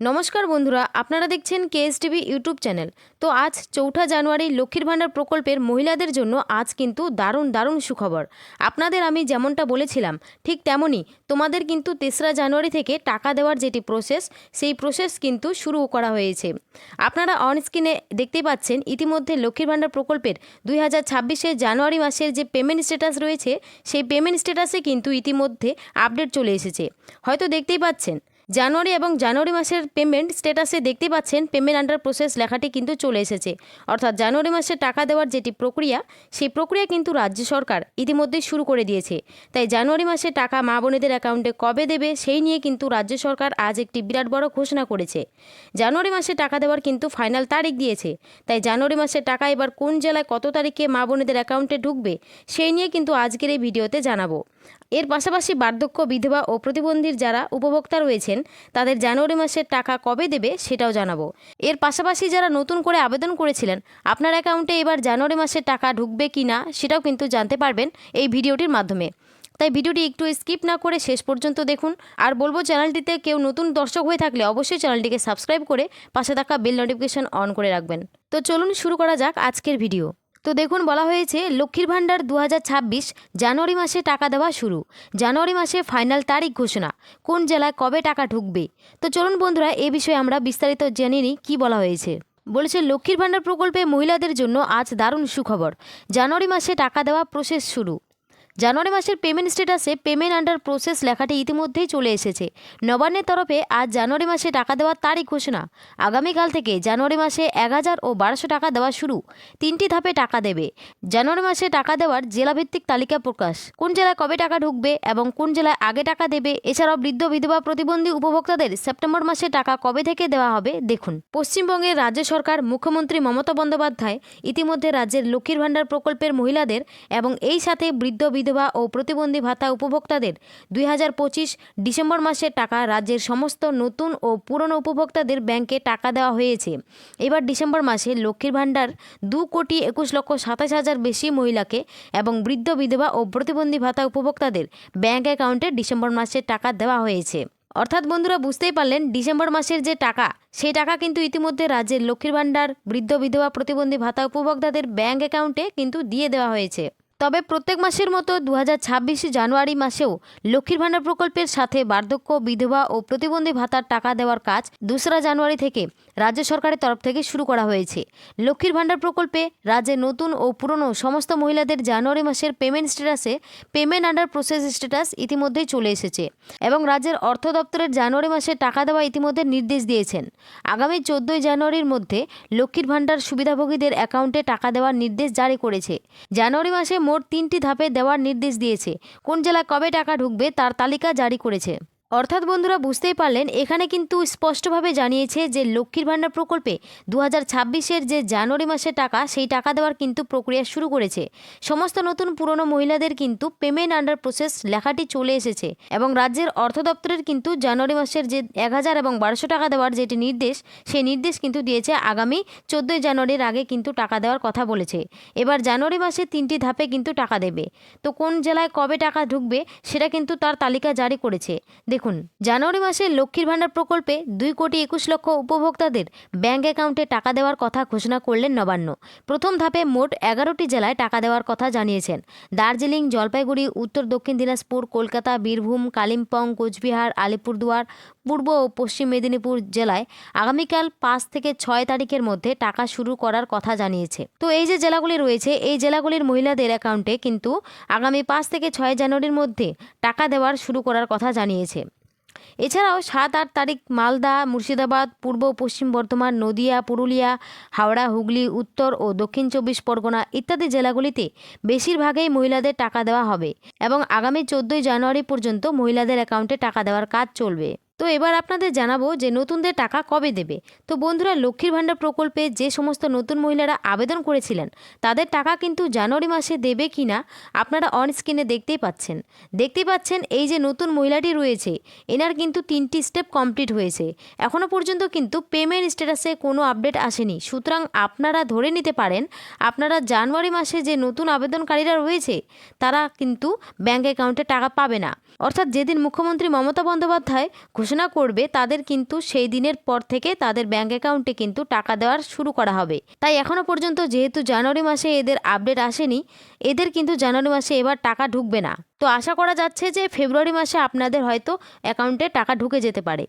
নমস্কার বন্ধুরা, আপনারা দেখছেন কেএসটিভি ইউটিউব চ্যানেল। তো আজ 4ঠা জানুয়ারি লক্ষ্মীর ভাণ্ডার প্রকল্পের মহিলাদের জন্য আজ কিন্তু দারুণ দারুণ সুখবর। আপনাদের আমি যেমনটা বলেছিলাম ঠিক তেমনই তোমাদের কিন্তু 3রা জানুয়ারি থেকে টাকা দেওয়ার যেটি প্রসেস, সেই প্রসেস কিন্তু শুরু করা হয়েছে। আপনারা অন স্ক্রিনে দেখতেই পাচ্ছেন ইতিমধ্যে লক্ষ্মীর ভাণ্ডার প্রকল্পের 2026 জানুয়ারি মাসের যে পেমেন্ট স্ট্যাটাস রয়েছে, সেই পেমেন্ট স্ট্যাটাসে কিন্তু ইতিমধ্যে আপডেট চলে এসেছে। হয়তো দেখতেই পাচ্ছেন জানুয়ারি এবং জানুয়ারি মাসের পেমেন্ট স্ট্যাটাসে দেখতে পাচ্ছেন পেমেন্ট আন্ডার প্রসেস লেখাটি কিন্তু চলে এসেছে। অর্থাৎ জানুয়ারি মাসে টাকা দেওয়ার যেটি প্রক্রিয়া, সেই প্রক্রিয়া কিন্তু রাজ্য সরকার ইতিমধ্যেই শুরু করে দিয়েছে। তাই জানুয়ারি মাসে টাকা মা বোনেদের অ্যাকাউন্টে কবে দেবে সেই নিয়ে কিন্তু রাজ্য সরকার আজ একটি বিরাট বড় ঘোষণা করেছে। জানুয়ারি মাসে টাকা দেওয়ার কিন্তু ফাইনাল তারিখ দিয়েছে। তাই জানুয়ারি মাসে টাকা এবার কোন জেলায় কত তারিখে মা বোনেদের অ্যাকাউন্টে ঢুকবে সেই নিয়ে কিন্তু আজকের এই ভিডিওতে জানাবো। এর পাশাপাশি বার্ধক্য, বিধবা ও প্রতিবন্ধীর যারা উপভোক্তা রয়েছেন তাদের জানুয়ারি মাসের টাকা কবে দেবে সেটাও জানাবো। এর পাশাপাশি যারা নতুন করে আবেদন করেছিলেন আপনার অ্যাকাউন্টে এবার জানুয়ারি মাসের টাকা ঢুকবে কি না সেটাও কিন্তু জানতে পারবেন এই ভিডিওটির মাধ্যমে। তাই ভিডিওটি একটু স্কিপ না করে শেষ পর্যন্ত দেখুন। আর বলবো, চ্যানেলটিতে কেউ নতুন দর্শক হয়ে থাকলে অবশ্যই চ্যানেলটিকে সাবস্ক্রাইব করে পাশে থাকা বেল নোটিফিকেশন অন করে রাখবেন। তো চলুন শুরু করা যাক আজকের ভিডিও। তো দেখুন, বলা হয়েছে লক্ষ্মীর ভাণ্ডার 2026 জানুয়ারি মাসে টাকা দেওয়া শুরু। জানুয়ারি মাসে ফাইনাল তারিখ ঘোষণা, কোন জেলায় কবে টাকা ঢুকবে। তো চলুন বন্ধুরা, এ বিষয়ে আমরা বিস্তারিত জেনে নিই কী বলা হয়েছে। বলেছে লক্ষ্মীর ভাণ্ডার প্রকল্পে মহিলাদের জন্য আজ দারুণ সুখবর, জানুয়ারি মাসে টাকা দেওয়া প্রসেস শুরু। জানুয়ারি মাসের পেমেন্ট স্ট্যাটাসে পেমেন্ট আন্ডার প্রসেস লেখাটি ইতিমধ্যেই চলে এসেছে। নবান্নের তরফে আজ জানুয়ারি মাসে টাকা দেওয়ার তারিখ ঘোষণা। আগামীকাল থেকে জানুয়ারি মাসে 1000 ও 1200 টাকা দেওয়া শুরু। 3টি ধাপে টাকা দেবে। জানুয়ারি মাসে টাকা দেওয়ার জেলাভিত্তিক তালিকা প্রকাশ, কোন জেলায় কবে টাকা ঢুকবে এবং কোন জেলায় আগে টাকা দেবে। এছাড়াও বৃদ্ধ, বিধবা, প্রতিবন্ধী উপভোক্তাদের সেপ্টেম্বর মাসে টাকা কবে থেকে দেওয়া হবে দেখুন। পশ্চিমবঙ্গের রাজ্য সরকার মুখ্যমন্ত্রী মমতা বন্দ্যোপাধ্যায় ইতিমধ্যে রাজ্যের লক্ষ্মীর ভাণ্ডার প্রকল্পের মহিলাদের এবং এই সাথে বৃদ্ধ, বিধবা ও প্রতিবন্ধী ভাতা উপভোক্তাদের 2025 ডিসেম্বর মাসের টাকা রাজ্যের সমস্ত নতুন ও পুরনো উপভোক্তাদের ব্যাংকে টাকা দেওয়া হয়েছে। এবার ডিসেম্বর মাসে লক্ষ্মীর ভাণ্ডার 2,21,27,000 বেশি মহিলাকে এবং বৃদ্ধ, বিধবা ও প্রতিবন্ধী ভাতা উপভোক্তাদের ব্যাংক অ্যাকাউন্টে ডিসেম্বর মাসের টাকা দেওয়া হয়েছে। অর্থাৎ বন্ধুরা, বুঝতেই পারলেন ডিসেম্বর মাসের যে টাকা, সেই টাকা কিন্তু ইতিমধ্যে রাজ্যের লক্ষ্মীর ভাণ্ডার, বৃদ্ধ, বিধবা, প্রতিবন্ধী ভাতা উপভোক্তাদের ব্যাংক অ্যাকাউন্টে কিন্তু দিয়ে দেওয়া হয়েছে। তবে প্রত্যেক মাসের মতো 2026 জানুয়ারি মাসেও লক্ষ্মীর ভাণ্ডার প্রকল্পের সাথে বার্ধক্য, বিধবা ও প্রতিবন্ধী ভাতার টাকা দেওয়ার কাজ 2রা জানুয়ারি থেকে রাজ্য সরকারের তরফ থেকে শুরু করা হয়েছে। লক্ষ্মীর ভাণ্ডার প্রকল্পে রাজ্যের নতুন ও পুরনো সমস্ত মহিলাদের জানুয়ারি মাসের পেমেন্ট স্ট্যাটাসে পেমেন্ট আন্ডার প্রসেস স্ট্যাটাস ইতিমধ্যেই চলে এসেছে এবং রাজ্যের অর্থ দপ্তরের জানুয়ারি মাসে টাকা দেওয়া ইতিমধ্যে নির্দেশ দিয়েছেন। আগামী 14 জানুয়ারির মধ্যে লক্ষ্মীর ভাণ্ডার সুবিধাভোগীদের অ্যাকাউন্টে টাকা দেওয়ার নির্দেশ জারি করেছে। জানুয়ারি মাসে মোট 3টি ধাপে দেওয়ার নির্দেশ দিয়েছে। কোন জেলায় কবে টাকা ঢুকবে তার তালিকা জারি করেছে। অর্থাৎ বন্ধুরা, বুঝতেই পারলেন এখানে কিন্তু স্পষ্টভাবে জানিয়েছে যে লক্ষ্মীর ভাণ্ডার প্রকল্পে 2026 যে জানুয়ারি মাসের টাকা, সেই টাকা দেওয়ার কিন্তু প্রক্রিয়া শুরু করেছে। সমস্ত নতুন পুরনো মহিলাদের কিন্তু পেমেন্ট আন্ডার প্রসেস লেখাটি চলে এসেছে এবং রাজ্যের অর্থ দপ্তরের কিন্তু জানুয়ারি মাসের যে 1000 এবং 1200 টাকা দেওয়ার যেটি নির্দেশ, সেই নির্দেশ কিন্তু দিয়েছে আগামী 14 জানুয়ারির আগে কিন্তু টাকা দেওয়ার কথা বলেছে। এবার জানুয়ারি মাসে 3টি ধাপে কিন্তু টাকা দেবে। তো কোন জেলায় কবে টাকা ঢুকবে সেটা কিন্তু তার তালিকা জারি করেছে। দেখুন, জানুয়ারি মাসে লক্ষ্মীর ভাণ্ডার প্রকল্পে 2,21,00,000 উপভোক্তাদের ব্যাংক অ্যাকাউন্টে টাকা দেওয়ার কথা ঘোষণা করলেন নবান্ন। প্রথম ধাপে মোট 11টি জেলায় টাকা দেওয়ার কথা জানিয়েছেন। দার্জিলিং, জলপাইগুড়ি, উত্তর দক্ষিণ দিনাজপুর, কলকাতা, বীরভূম, কালিম্পং, কোচবিহার, আলিপুরদুয়ার, পূর্ব ও পশ্চিম মেদিনীপুর জেলায় আগামীকাল 5 থেকে 6 তারিখের মধ্যে টাকা শুরু করার কথা জানিয়েছে। তো এই যে জেলাগুলি রয়েছে, এই জেলাগুলির মহিলাদের অ্যাকাউন্টে কিন্তু আগামী 5 থেকে 6 জানুয়ারির মধ্যে টাকা দেওয়ার শুরু করার কথা জানিয়েছে। এছাড়াও 7-8 তারিখ মালদা, মুর্শিদাবাদ, পূর্ব ও পশ্চিম বর্ধমান, নদিয়া, পুরুলিয়া, হাওড়া, হুগলি, উত্তর ও দক্ষিণ 24 পরগনা ইত্যাদি জেলাগুলিতে বেশিরভাগই মহিলাদের টাকা দেওয়া হবে এবং আগামী 14 জানুয়ারি পর্যন্ত মহিলাদের অ্যাকাউন্টে টাকা দেওয়ার কাজ চলবে। তো এবার আপনাদের জানাবো যে নতুনদের টাকা কবে দেবে। তো বন্ধুরা, লক্ষ্মীর ভাণ্ডার প্রকল্পে যে সমস্ত নতুন মহিলারা আবেদন করেছিলেন তাদের টাকা কিন্তু জানুয়ারি মাসে দেবে কি না আপনারা অন স্ক্রিনে দেখতেই পাচ্ছেন। এই যে নতুন মহিলাটি রয়েছে, এনার কিন্তু 3টি স্টেপ কমপ্লিট হয়েছে। এখনও পর্যন্ত কিন্তু পেমেন্ট স্ট্যাটাসে কোনো আপডেট আসেনি। সুতরাং আপনারা ধরে নিতে পারেন আপনারা জানুয়ারি মাসে যে নতুন আবেদনকারীরা রয়েছে তারা কিন্তু ব্যাঙ্ক অ্যাকাউন্টে টাকা পাবে না। অর্থাৎ যেদিন মুখ্যমন্ত্রী মমতা বন্দ্যোপাধ্যায় ঘোষণা করবে তাদের কিন্তু সেই দিনের পর থেকে তাদের ব্যাঙ্ক অ্যাকাউন্টে কিন্তু টাকা দেওয়ার শুরু করা হবে। তাই এখনও পর্যন্ত যেহেতু জানুয়ারি মাসে এদের আপডেট আসেনি, এদের কিন্তু জানুয়ারি মাসে এবার টাকা ঢুকবে না। তো আশা করা যাচ্ছে যে ফেব্রুয়ারি মাসে আপনাদের হয়তো অ্যাকাউন্টে টাকা ঢুকে যেতে পারে।